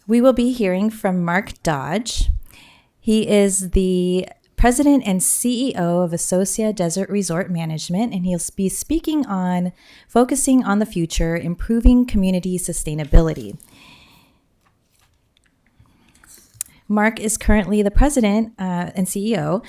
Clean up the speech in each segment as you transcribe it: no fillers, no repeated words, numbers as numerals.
We will be hearing from Mark Dodge. He is the President and CEO of Associa Desert Resort Management, and he'll be speaking on focusing on the future, improving community sustainability. Mark is currently the president and CEO.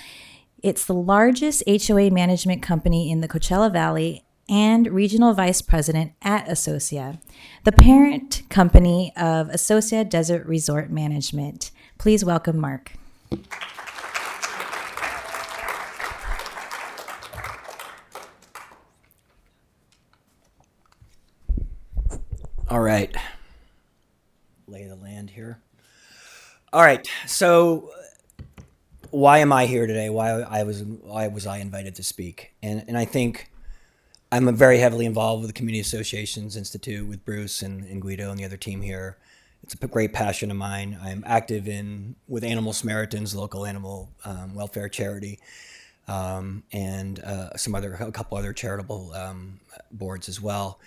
It's the largest HOA management company in the Coachella Valley and regional vice president at Associa, the parent company of Associa Desert Resort Management. Please welcome Mark. All right. Lay the land here. All right. So why am I here today? Why was I invited to speak? And I think I'm very heavily involved with the Community Associations Institute with Bruce and Guido and the other team here. It's a great passion of mine. I'm active with Animal Samaritans, local animal welfare charity, and a couple other charitable boards as well.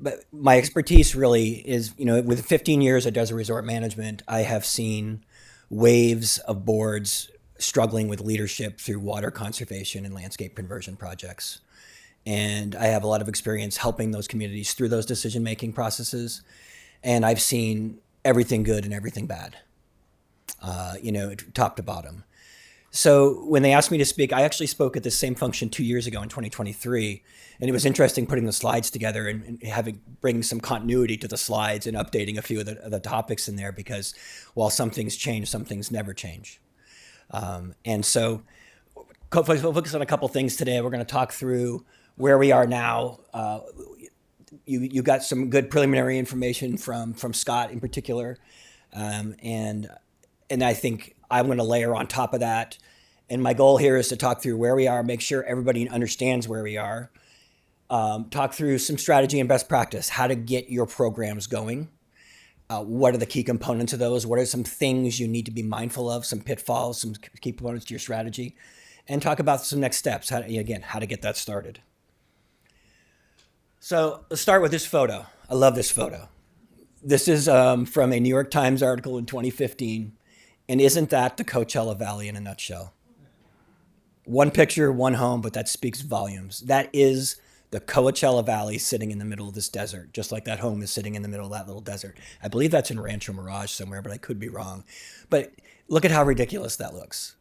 But my expertise really is, with 15 years at Desert Resort Management, I have seen waves of boards struggling with leadership through water conservation and landscape conversion projects. And I have a lot of experience helping those communities through those decision-making processes. And I've seen everything good and everything bad, top to bottom. So when they asked me to speak, I actually spoke at this same function 2 years ago in 2023. And it was interesting putting the slides together and bring some continuity to the slides and updating a few of the topics in there, because while some things change, some things never change. And so focus on a couple things today. We're going to talk through where we are now. You got some good preliminary information from Scott in particular. And I think I'm going to layer on top of that. And my goal here is to talk through where we are, make sure everybody understands where we are, talk through some strategy and best practice, how to get your programs going. What are the key components of those? What are some things you need to be mindful of, some pitfalls, some key components to your strategy, and talk about some next steps, how to get that started. So let's start with this photo. I love this photo. This is from a New York Times article in 2015. And isn't that the Coachella Valley in a nutshell? One picture, one home, but that speaks volumes. That is the Coachella Valley sitting in the middle of this desert, just like that home is sitting in the middle of that little desert. I believe that's in Rancho Mirage somewhere, but I could be wrong. But look at how ridiculous that looks,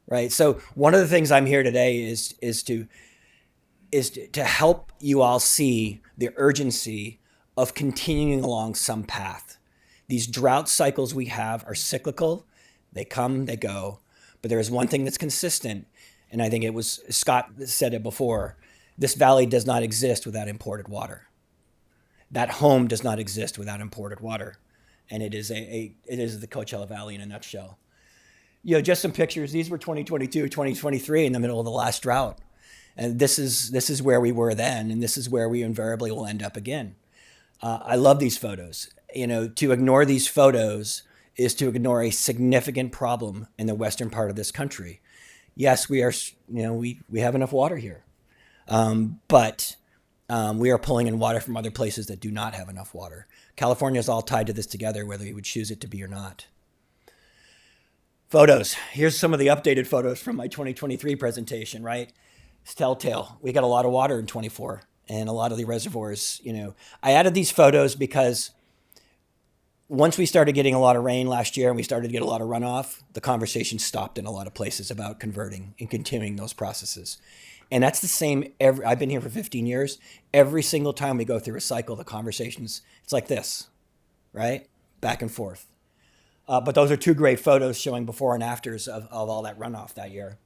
right? So one of the things I'm here today is to help you all see the urgency of continuing along some path. These drought cycles we have are cyclical. They come, they go. But there is one thing that's consistent, and I think it was Scott said it before. This valley does not exist without imported water. That home does not exist without imported water. And it is the Coachella Valley in a nutshell. Just some pictures. These were 2022, 2023 in the middle of the last drought. And this is where we were then, and this is where we invariably will end up again. I love these photos. To ignore these photos is to ignore a significant problem in the western part of this country. Yes, we are, we have enough water here. But we are pulling in water from other places that do not have enough water. California is all tied to this together, whether you would choose it to be or not. Photos. Here's some of the updated photos from my 2023 presentation, right? It's telltale. We got a lot of water in 24. And a lot of the reservoirs, I added these photos because once we started getting a lot of rain last year and we started to get a lot of runoff, the conversation stopped in a lot of places about converting and continuing those processes. And that's the same. I've been here for 15 years. Every single time we go through a cycle, the conversations, it's like this, right? Back and forth. But those are two great photos showing before and afters of all that runoff that year.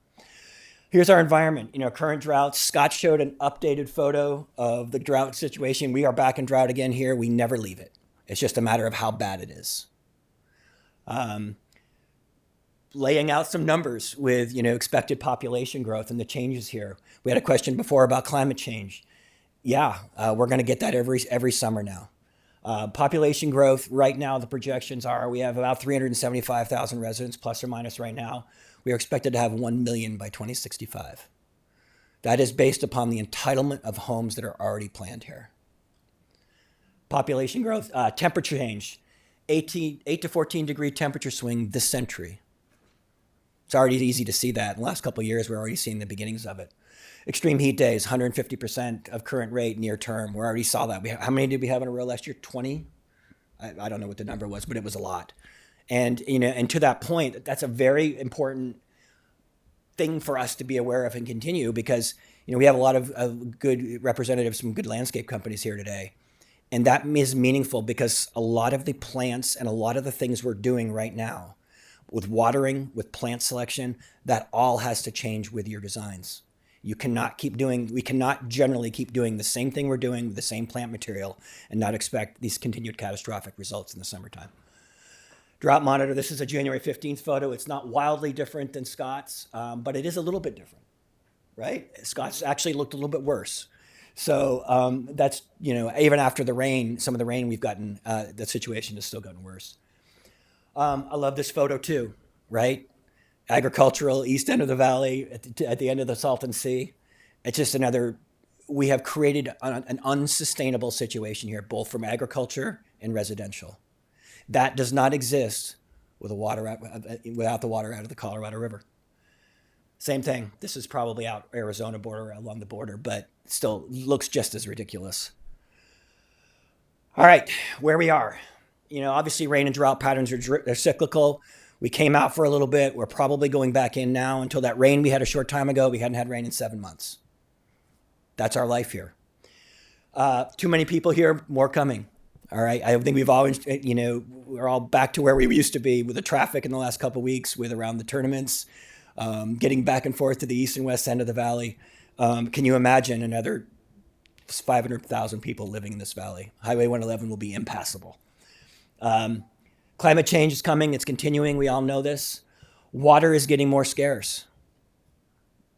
Here's our environment, current droughts. Scott showed an updated photo of the drought situation. We are back in drought again here. We never leave it. It's just a matter of how bad it is. Laying out some numbers with, expected population growth and the changes here. We had a question before about climate change. Yeah, we're going to get that every summer now. Population growth, right now the projections are we have about 375,000 residents plus or minus right now. We are expected to have 1 million by 2065. That is based upon the entitlement of homes that are already planned here. Population growth, temperature change. 8 to 14 degree temperature swing this century. It's already easy to see that. In the last couple of years, we're already seeing the beginnings of it. Extreme heat days, 150% of current rate near term. We already saw that. How many did we have in a row last year? 20? I don't know what the number was, but it was a lot. And, and to that point, that's a very important thing for us to be aware of and continue, because, we have a lot of good representatives from good landscape companies here today. And that is meaningful because a lot of the plants and a lot of the things we're doing right now with watering, with plant selection, that all has to change with your designs. We cannot generally keep doing the same thing we're doing with the same plant material and not expect these continued catastrophic results in the summertime. Drought monitor, this is a January 15th photo. It's not wildly different than Scott's, but it is a little bit different, right? Scott's actually looked a little bit worse. So that's, even after the rain, some of the rain we've gotten, the situation has still gotten worse. I love this photo too, right? Agricultural, east end of the valley, at the end of the Salton Sea. It's just we have created an unsustainable situation here, both from agriculture and residential. That does not exist without the water out of the Colorado River. Same thing. This is probably out Arizona border, along the border, but still looks just as ridiculous. All right, where we are. Obviously rain and drought patterns are cyclical. We came out for a little bit. We're probably going back in now. Until that rain we had a short time ago, we hadn't had rain in 7 months. That's our life here. Too many people here, more coming. All right. I think we've always, we're all back to where we used to be with the traffic in the last couple of weeks, with around the tournaments, getting back and forth to the east and west end of the valley. Can you imagine another 500,000 people living in this valley? Highway 111 will be impassable. Climate change is coming. It's continuing. We all know this. Water is getting more scarce.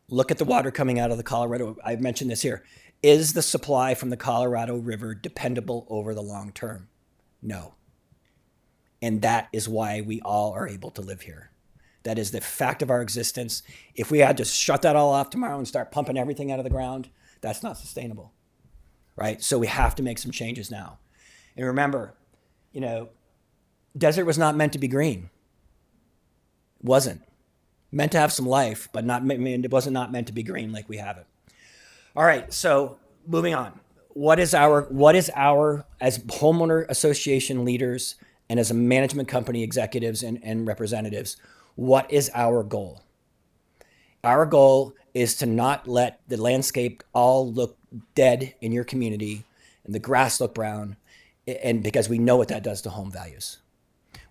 Look at the water coming out of the Colorado. I've mentioned this here. Is the supply from the Colorado River dependable over the long term? No. And that is why we all are able to live here. That is the fact of our existence. If we had to shut that all off tomorrow and start pumping everything out of the ground, that's not sustainable, right? So we have to make some changes now. And remember, desert was not meant to be green. It wasn't. Meant to have some life, but it wasn't not meant to be green like we have it. All right, so moving on. What is our, as homeowner association leaders and as a management company executives and representatives, what is our goal? Our goal is to not let the landscape all look dead in your community and the grass look brown, and because we know what that does to home values.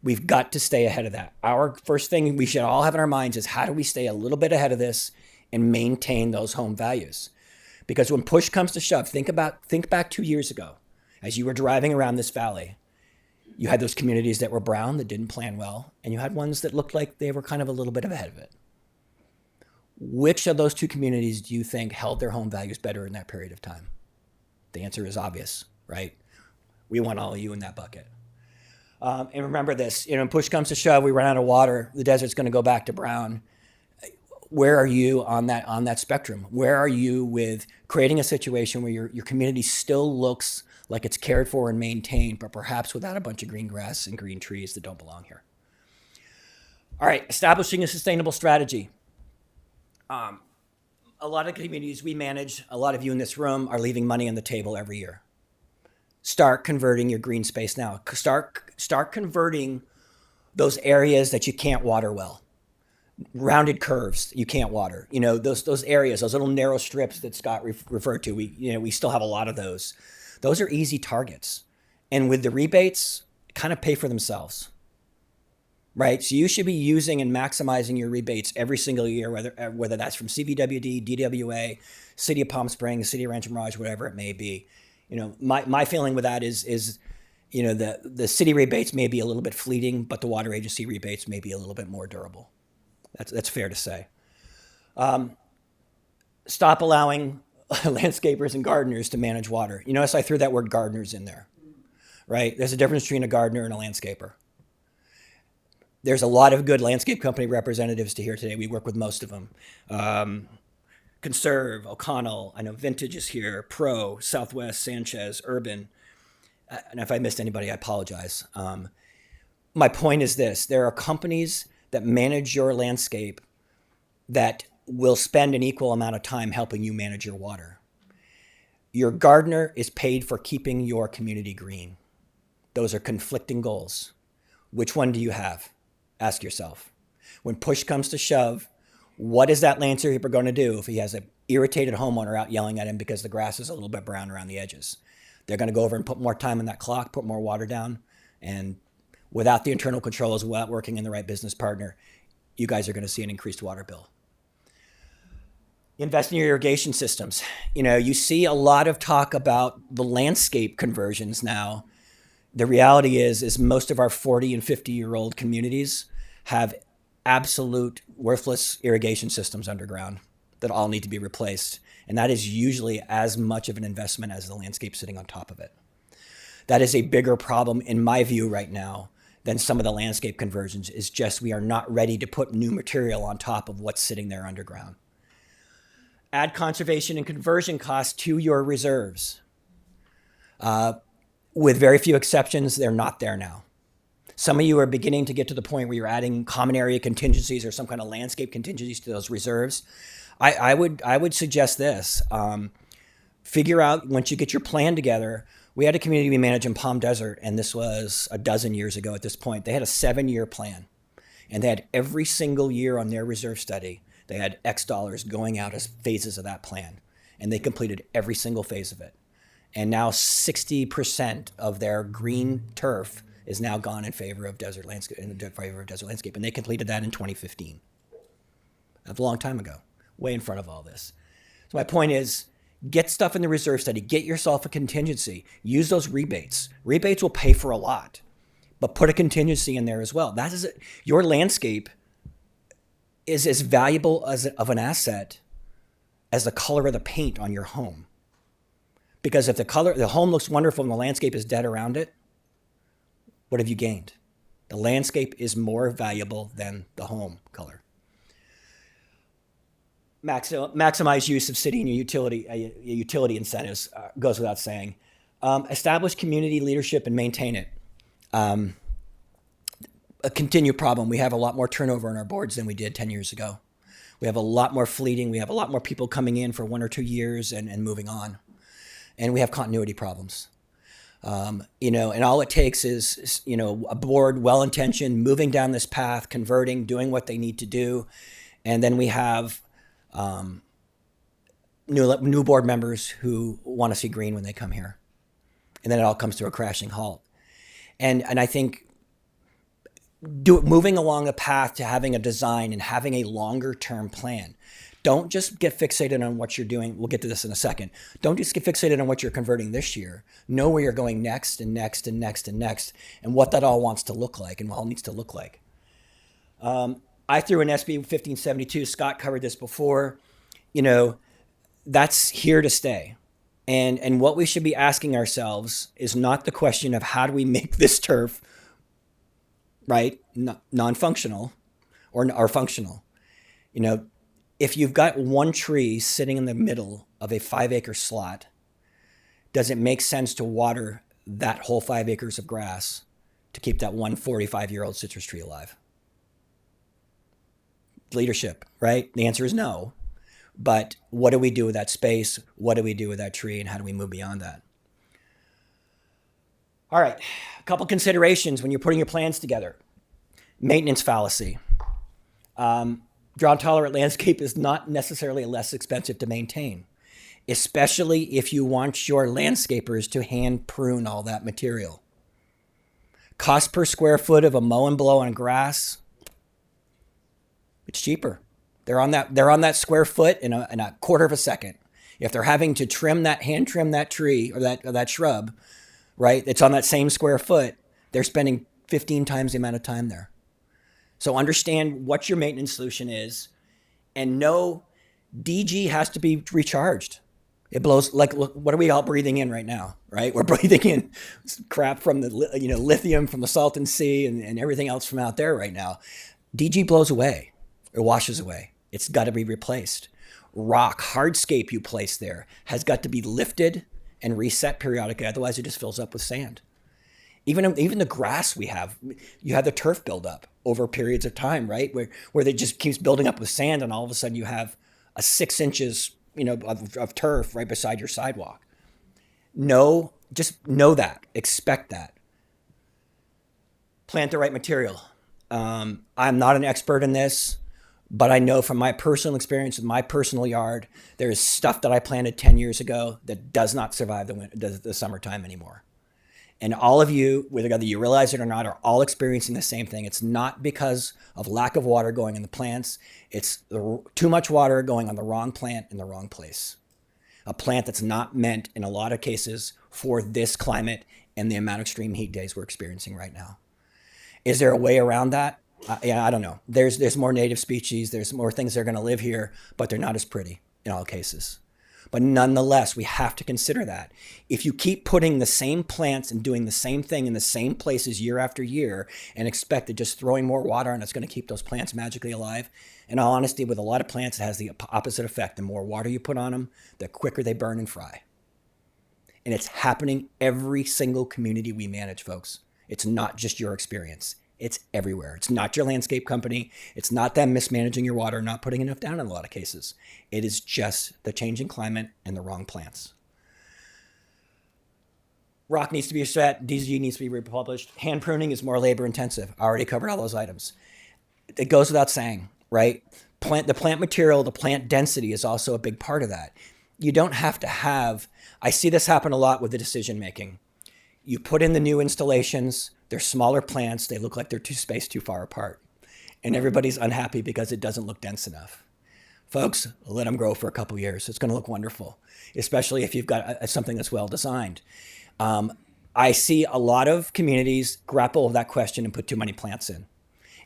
We've got to stay ahead of that. Our first thing we should all have in our minds is, how do we stay a little bit ahead of this and maintain those home values? Because when push comes to shove, think back 2 years ago, as you were driving around this valley, you had those communities that were brown, that didn't plan well, and you had ones that looked like they were kind of a little bit ahead of it. Which of those two communities do you think held their home values better in that period of time? The answer is obvious, right? We want all of you in that bucket. And remember this, when push comes to shove, we run out of water, the desert's going to go back to brown. Where are you on that spectrum? Where are you with creating a situation where your community still looks like it's cared for and maintained, but perhaps without a bunch of green grass and green trees that don't belong here? All right, establishing a sustainable strategy. A lot of communities we manage, a lot of you in this room are leaving money on the table every year. Start converting your green space now. Start converting those areas that you can't water well. Rounded curves you can't water. Those areas, those little narrow strips that Scott referred to. We still have a lot of those. Those are easy targets, and with the rebates, kind of pay for themselves, right? So you should be using and maximizing your rebates every single year, whether that's from CVWD, DWA, City of Palm Springs, City of Rancho Mirage, whatever it may be. My feeling with that is the city rebates may be a little bit fleeting, but the water agency rebates may be a little bit more durable. That's fair to say. Stop allowing landscapers and gardeners to manage water. Notice I threw that word gardeners in there, right? There's a difference between a gardener and a landscaper. There's a lot of good landscape company representatives to hear today. We work with most of them. Conserve, O'Connell, I know Vintage is here, Pro, Southwest, Sanchez, Urban. And if I missed anybody, I apologize. my point is this: there are companies that manage your landscape that will spend an equal amount of time helping you manage your water. Your gardener is paid for keeping your community green. Those are conflicting goals. Which one do you have? Ask yourself. When push comes to shove, what is that landscaper going to do if he has an irritated homeowner out yelling at him because the grass is a little bit brown around the edges? They're going to go over and put more time on that clock, put more water down, and without the internal controls, without working in the right business partner, you guys are going to see an increased water bill. Invest in your irrigation systems. You see a lot of talk about the landscape conversions now. The reality is most of our 40 and 50-year-old communities have absolute worthless irrigation systems underground that all need to be replaced. And that is usually as much of an investment as the landscape sitting on top of it. That is a bigger problem in my view right now than some of the landscape conversions. Is just we are not ready to put new material on top of what's sitting there underground. Add conservation and conversion costs to your reserves. With very few exceptions, they're not there now. Some of you are beginning to get to the point where you're adding common area contingencies or some kind of landscape contingencies to those reserves. I would suggest this. Figure out, once you get your plan together, we had a community we managed in Palm Desert, and this was a dozen years ago at this point. They had a 7-year plan, and they had every single year on their reserve study, they had X dollars going out as phases of that plan, and they completed every single phase of it. And now 60% of their green turf is now gone in favor of desert landscape, and they completed that in 2015. That's a long time ago, way in front of all this. So my point is, get stuff in the reserve study, get yourself a contingency, use those rebates. Rebates will pay for a lot, but put a contingency in there as well. That is it. Your landscape is as valuable of an asset as the color of the paint on your home. Because if the home looks wonderful and the landscape is dead around it, what have you gained? The landscape is more valuable than the home color. Maximize use of city and utility incentives goes without saying. Establish community leadership and maintain it. A continued problem. We have a lot more turnover on our boards than we did 10 years ago. We have a lot more fleeting. We have a lot more people coming in for 1 or 2 years and moving on. And we have continuity problems. And all it takes is a board, well-intentioned, moving down this path, converting, doing what they need to do. And then we have new board members who want to see green when they come here. And then it all comes to a crashing halt. And I think moving along the path to having a design and having a longer-term plan. Don't just get fixated on what you're doing. We'll get to this in a second. Don't just get fixated on what you're converting this year. Know where you're going next and next and next and next, and what that all wants to look like and all needs to look like. I threw in SB 1572. Scott covered this before. That's here to stay. And what we should be asking ourselves is not the question of how do we make this turf, right, non-functional or functional. If you've got one tree sitting in the middle of a 5-acre slot, does it make sense to water that whole 5 acres of grass to keep that one 45-year-old citrus tree alive? Leadership, right? The answer is no. But what do we do with that space? What do we do with that tree? And how do we move beyond that? All right, a couple considerations when you're putting your plans together. Maintenance fallacy. Drought-tolerant landscape is not necessarily less expensive to maintain, especially if you want your landscapers to hand prune all that material. Cost per square foot of a mow and blow on grass, it's cheaper. They're on that square foot in a quarter of a second. If they're having to hand trim that tree or that shrub, right, it's on that same square foot, they're spending 15 times the amount of time there. So understand what your maintenance solution is, and know DG has to be recharged. It blows, like, look, what are we all breathing in right now, right? We're breathing in crap from the lithium from the Salton Sea and everything else from out there right now. DG blows away or washes away. It's got to be replaced. Rock, hardscape you place there has got to be lifted and reset periodically. Otherwise, it just fills up with sand. Even the grass we have, you have the turf buildup over periods of time, right? Where it just keeps building up with sand, and all of a sudden you have a 6 inches, of turf right beside your sidewalk. Just know that, expect that. Plant the right material. I'm not an expert in this, but I know from my personal experience with my personal yard, there is stuff that I planted 10 years ago that does not survive the summertime anymore. And all of you, whether you realize it or not, are all experiencing the same thing. It's not because of lack of water going in the plants. It's too much water going on the wrong plant in the wrong place. A plant that's not meant, in a lot of cases, for this climate and the amount of extreme heat days we're experiencing right now. Is there a way around that? I don't know. There's more native species. There's more things that are going to live here, but they're not as pretty in all cases. But nonetheless, we have to consider that. If you keep putting the same plants and doing the same thing in the same places year after year and expect that just throwing more water on it's going to keep those plants magically alive, in all honesty, with a lot of plants, it has the opposite effect. The more water you put on them, the quicker they burn and fry. And it's happening every single community we manage, folks. It's not just your experience. It's everywhere. It's not your landscape company. It's not them mismanaging your water, not putting enough down in a lot of cases. It is just the changing climate and the wrong plants. Rock needs to be set. DZG needs to be republished. Hand pruning is more labor intensive. I already covered all those items. It goes without saying, right? The plant material, the plant density is also a big part of that. You don't have to have, I see this happen a lot with the decision making. You put in the new installations, they're smaller plants, they look like they're spaced too far apart. And everybody's unhappy because it doesn't look dense enough. Folks, let them grow for a couple years. It's going to look wonderful, especially if you've got something that's well designed. I see a lot of communities grapple with that question and put too many plants in.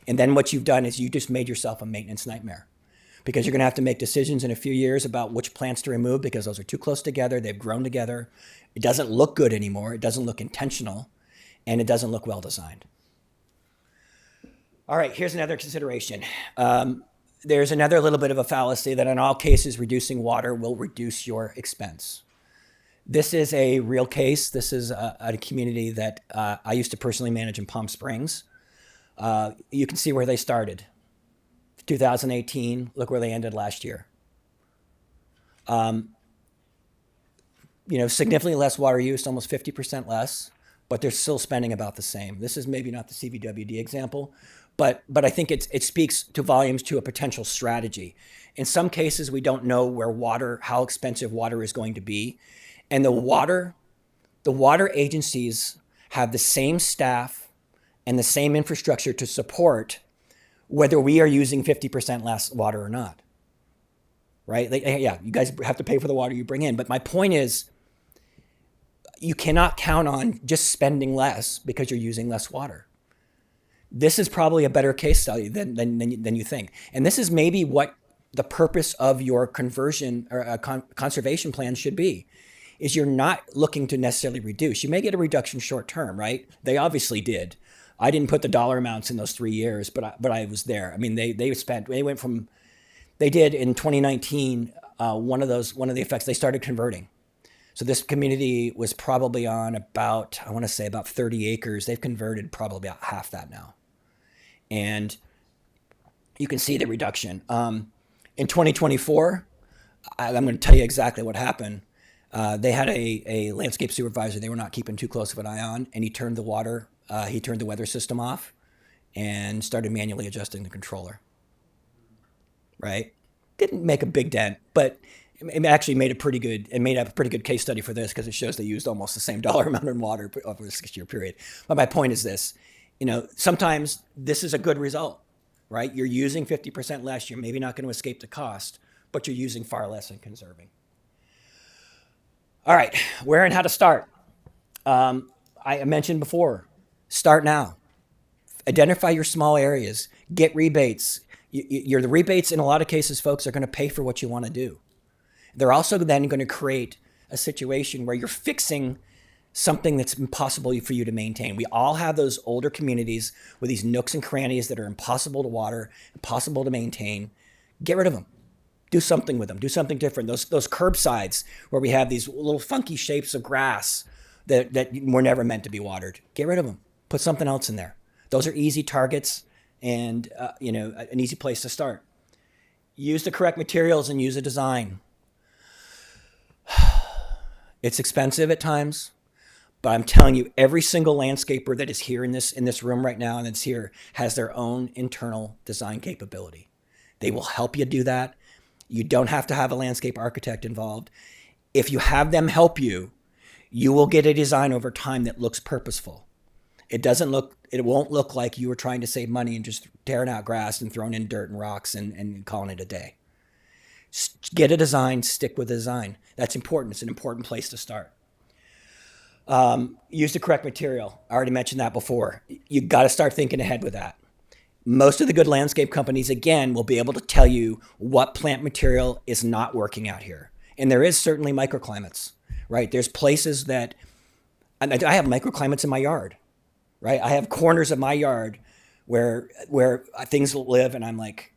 And then what you've done is you just made yourself a maintenance nightmare, because you're going to have to make decisions in a few years about which plants to remove because those are too close together. They've grown together. It doesn't look good anymore. It doesn't look intentional, and it doesn't look well designed. All right, here's another consideration. There's another little bit of a fallacy that in all cases, reducing water will reduce your expense. This is a real case. This is a community that I used to personally manage in Palm Springs. You can see where they started. 2018, look where they ended last year. Significantly less water use, almost 50% less, but they're still spending about the same. This is maybe not the CVWD example, but I think it speaks to volumes to a potential strategy. In some cases, we don't know how expensive water is going to be. And the water agencies have the same staff and the same infrastructure to support whether we are using 50% less water or not, right? You guys have to pay for the water you bring in. But my point is, you cannot count on just spending less because you're using less water. This is probably a better case study than you think. And this is maybe what the purpose of your conversion or conservation plan should be, is you're not looking to necessarily reduce. You may get a reduction short term, right? They obviously did. I didn't put the dollar amounts in those 3 years, but I was there. I mean, they did in 2019, one of the effects, they started converting. So this community was probably on about 30 acres. They've converted probably about half that now. And you can see the reduction. In 2024, I'm going to tell you exactly what happened. They had a landscape supervisor they were not keeping too close of an eye on, and he turned the weather system off and started manually adjusting the controller. Right? Didn't make a big dent, but it actually made a pretty good case study for this, because it shows they used almost the same dollar amount in water over a 6-year period. But my point is this, sometimes this is a good result, right? You're using 50% less. You're maybe not going to escape the cost, but you're using far less and conserving. All right, where and how to start. I mentioned before, start now. Identify your small areas. Get rebates. The rebates in a lot of cases, folks, are going to pay for what you want to do. They're also then going to create a situation where you're fixing something that's impossible for you to maintain. We all have those older communities with these nooks and crannies that are impossible to water, impossible to maintain. Get rid of them. Do something with them. Do something different. Those curbsides where we have these little funky shapes of grass that were never meant to be watered. Get rid of them. Put something else in there. Those are easy targets and an easy place to start. Use the correct materials and use a design. It's expensive at times, but I'm telling you, every single landscaper that is here in this room right now and that's here has their own internal design capability. They will help you do that. You don't have to have a landscape architect involved. If you have them help you, you will get a design over time that looks purposeful. It won't look like you were trying to save money and just tearing out grass and throwing in dirt and rocks and calling it a day. Get a design, stick with the design. That's important. It's an important place to start. Use the correct material. I already mentioned that before. You got to start thinking ahead with that. Most of the good landscape companies, again, will be able to tell you what plant material is not working out here. And there is certainly microclimates, right? There's places that, and I have microclimates in my yard, right? I have corners of my yard where things live, and I'm like,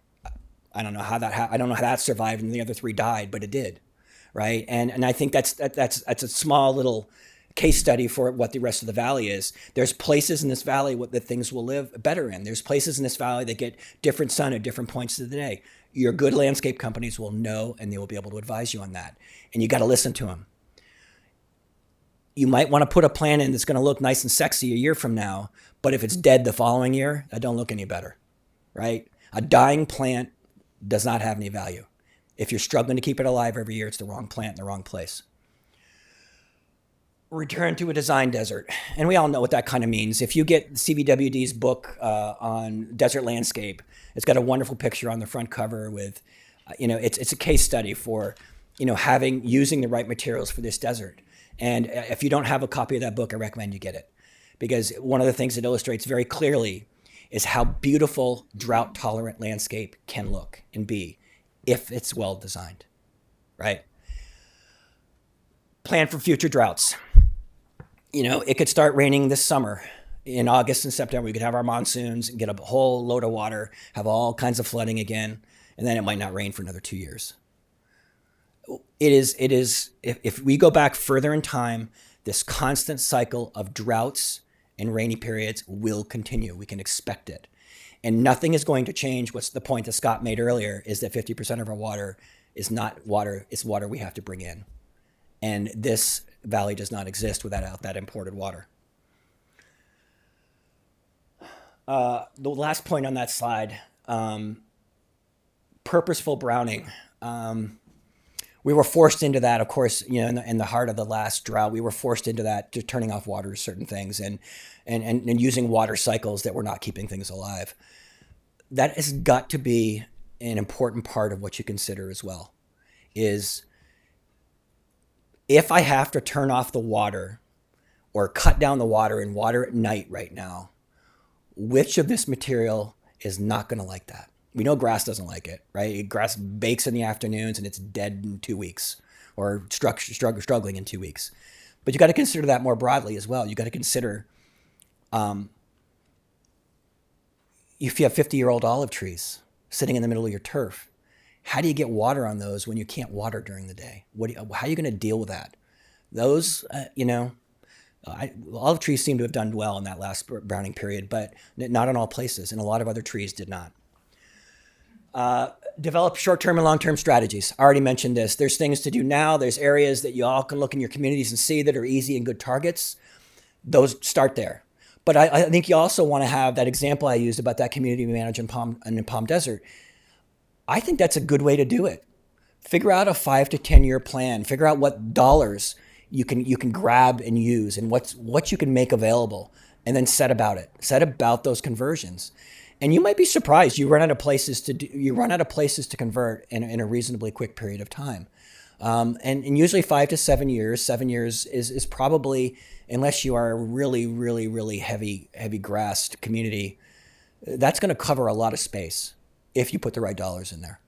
I don't know how that survived and the other 3 died, but it did, right? And I think that's a small little case study for what the rest of the valley is. There's places in this valley that things will live better in. There's places in this valley that get different sun at different points of the day. Your good landscape companies will know, and they will be able to advise you on that. And you got to listen to them. You might want to put a plant in that's going to look nice and sexy a year from now, but if it's dead the following year, that don't look any better, right? A dying plant does not have any value. If you're struggling to keep it alive every year, it's the wrong plant in the wrong place. Return to a design desert. And we all know what that kind of means. If you get CVWD's book on desert landscape, it's got a wonderful picture on the front cover with, it's a case study for, using the right materials for this desert. And if you don't have a copy of that book, I recommend you get it. Because one of the things it illustrates very clearly is how beautiful drought-tolerant landscape can look and be if it's well designed, right? Plan for future droughts. It could start raining this summer. In August and September, we could have our monsoons and get a whole load of water, have all kinds of flooding again, and then it might not rain for another 2 years. It is, if we go back further in time, this constant cycle of droughts and rainy periods will continue. We can expect it. And nothing is going to change. What's the point that Scott made earlier is that 50% of our water is not water, it's water we have to bring in. And this valley does not exist without that imported water. The last point on that slide, purposeful browning. We were forced into that, of course, in the heart of the last drought. We were forced into that, to turning off water to certain things and using water cycles that were not keeping things alive. That has got to be an important part of what you consider as well, is if I have to turn off the water or cut down the water and water at night right now, which of this material is not going to like that? We know grass doesn't like it, right? Grass bakes in the afternoons and it's dead in 2 weeks, or struggling in 2 weeks. But you got to consider that more broadly as well. You got to consider if you have 50-year-old olive trees sitting in the middle of your turf, how do you get water on those when you can't water during the day? How are you going to deal with that? Those, olive trees seem to have done well in that last browning period, but not in all places, and a lot of other trees did not. Develop short-term and long-term strategies. I already mentioned this. There's things to do now. There's areas that you all can look in your communities and see that are easy and good targets. Those start there. But I think you also want to have that example I used about that community manager in Palm Desert. I think that's a good way to do it. Figure out a 5 to 10 year plan. Figure out what dollars you can grab and use, and what you can make available, and then set about it. Set about those conversions. And you might be surprised. You run out of places to convert in a reasonably quick period of time. And usually 5 to 7 years. 7 years is probably, unless you are a really, really, really heavy grassed community, that's going to cover a lot of space if you put the right dollars in there.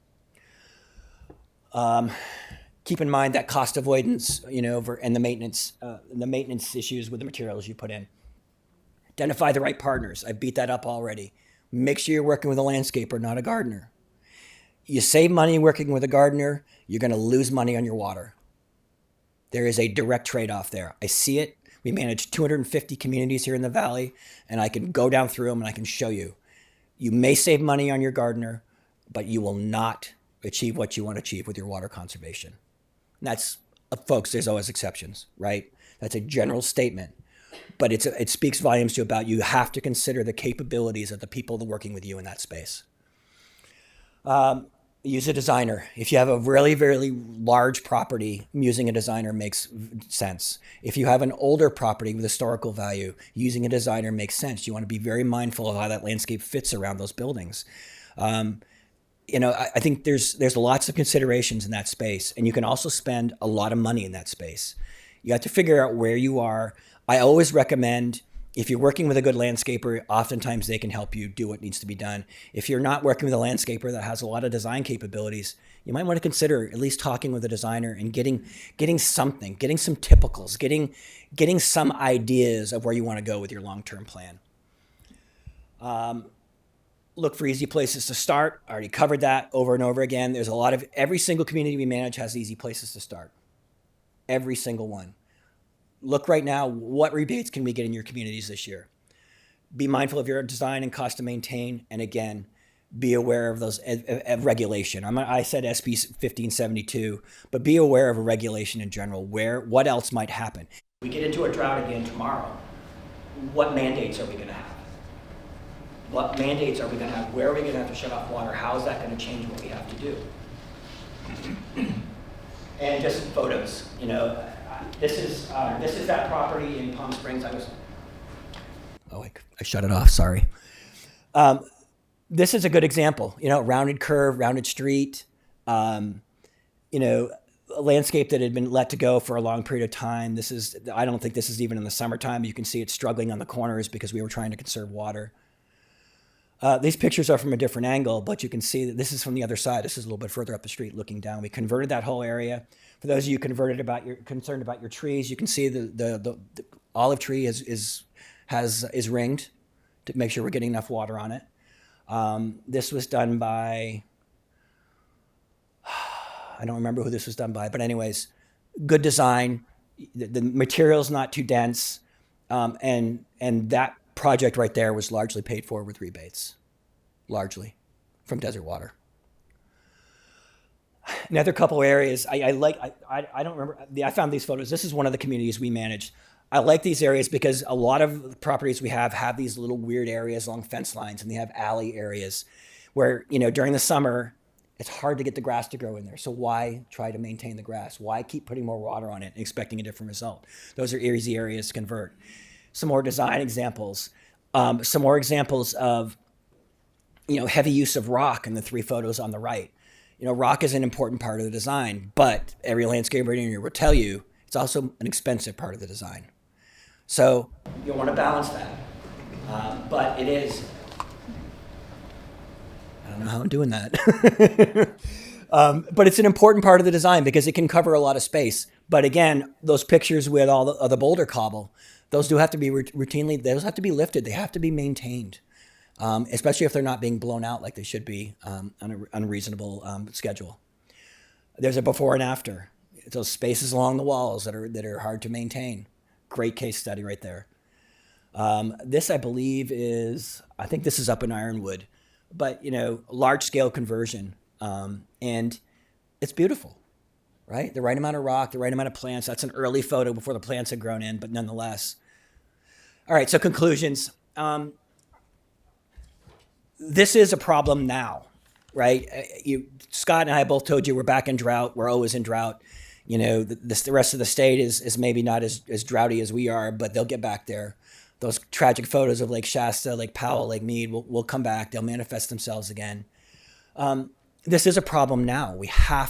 Keep in mind that cost avoidance, and the maintenance issues with the materials you put in. Identify the right partners. I beat that up already. Make sure you're working with a landscaper, not a gardener. You save money working with a gardener, you're going to lose money on your water. There is a direct trade-off there. I see it We manage 250 communities here in the Valley, and I can go down through them and I can show you. You may save money on your gardener, but you will not achieve what you want to achieve with your water conservation. And that's, folks, there's always exceptions, right? That's a general statement, but it speaks volumes to you about you have to consider the capabilities of the people that are working with you in that space. Use a designer. If you have a really, very large property, using a designer makes sense. If you have an older property with historical value, using a designer makes sense. You want to be very mindful of how that landscape fits around those buildings. I think there's lots of considerations in that space, and you can also spend a lot of money in that space. You have to figure out where you are. I always recommend, if you're working with a good landscaper, oftentimes they can help you do what needs to be done. If you're not working with a landscaper that has a lot of design capabilities, you might want to consider at least talking with a designer and getting something, getting some typicals, getting some ideas of where you want to go with your long-term plan. Look for easy places to start. I already covered that over and over again. There's every single community we manage has easy places to start. Every single one. Look right now, what rebates can we get in your communities this year? Be mindful of your design and cost to maintain. And again, be aware of those of regulation. I said SB 1572, but be aware of a regulation in general. What else might happen? We get into a drought again tomorrow. What mandates are we going to have? What mandates are we going to have? Where are we going to have to shut off water? How is that going to change what we have to do? And just photos. This is that property in Palm Springs. I shut it off. Sorry. This is a good example. Rounded curve, rounded street. A landscape that had been let to go for a long period of time. I don't think this is even in the summertime. You can see it struggling on the corners because we were trying to conserve water. These pictures are from a different angle, but you can see that this is from the other side. Is a little bit further up the street looking down. We converted that whole area. For those of you concerned about your trees, you can see the olive tree is ringed to make sure we're getting enough water on it. This was done by, I don't remember who this was done by, but anyways, good design. The material's not too dense, and that project right there was largely paid for with rebates, largely from Desert Water. Another couple areas I don't remember. I found these photos. This is one of the communities we managed. I like these areas because a lot of the properties we have these little weird areas along fence lines, and they have alley areas where, during the summer, it's hard to get the grass to grow in there. So why try to maintain the grass? Why keep putting more water on it and expecting a different result? Those are easy areas to convert. Some more design examples. Some more examples of, heavy use of rock in the three photos on the right. Rock is an important part of the design, but every landscaper in here will tell you it's also an expensive part of the design. So you'll want to balance that. But it is, I don't know how I'm doing that. But it's an important part of the design because it can cover a lot of space. But again, those pictures with all the boulder cobble, those do have to be routinely, those have to be lifted. They have to be maintained, especially if they're not being blown out like they should be on an unreasonable schedule. There's a before and after. Those spaces along the walls that are hard to maintain. Great case study right there. This, I believe, I think this is up in Ironwood, but, large scale conversion. And it's beautiful, right? The right amount of rock, the right amount of plants. That's an early photo before the plants had grown in, but nonetheless. All right, so conclusions. This is a problem now, right? Scott and I both told you we're back in drought. We're always in drought. The rest of the state is maybe not as droughty as we are, but they'll get back there. Those tragic photos of Lake Shasta, Lake Powell, Lake Mead will come back. They'll manifest themselves again. This is a problem now.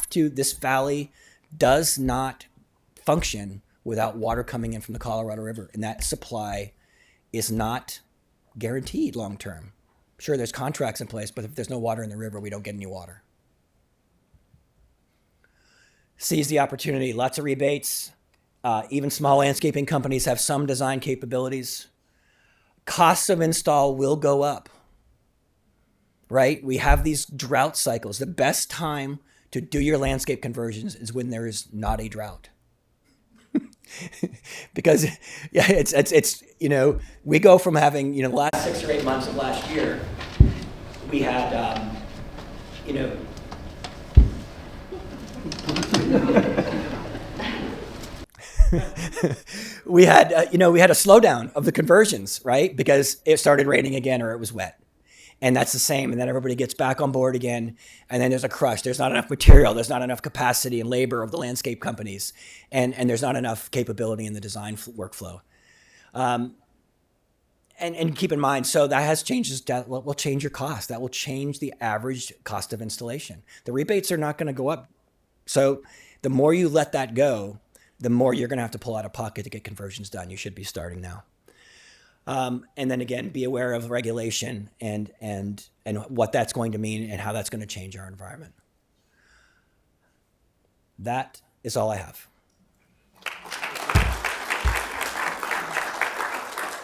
This valley does not function without water coming in from the Colorado River, and that supply is not guaranteed long term. Sure, there's contracts in place, but if there's no water in the river, we don't get any water. Seize the opportunity. Lots of rebates. Even small landscaping companies have some design capabilities. Costs of install will go up, right? We have these drought cycles. The best time to do your landscape conversions is when there is not a drought. because yeah, it's we go from having the last 6 or 8 months of last year, we had you know we had we had a slowdown of the conversions, right? Because it started raining again or it was wet. And that's the same. And then everybody gets back on board again. And then there's a crush. There's not enough material. There's not enough capacity and labor of the landscape companies. And there's not enough capability in the design workflow. And keep in mind, so that has changes that will change your cost. That will change the average cost of installation. The rebates are not going to go up. So the more you let that go, the more you're going to have to pull out of pocket to get conversions done. You should be starting now. And then again, be aware of regulation and what that's going to mean and how that's going to change our environment. That is all I have.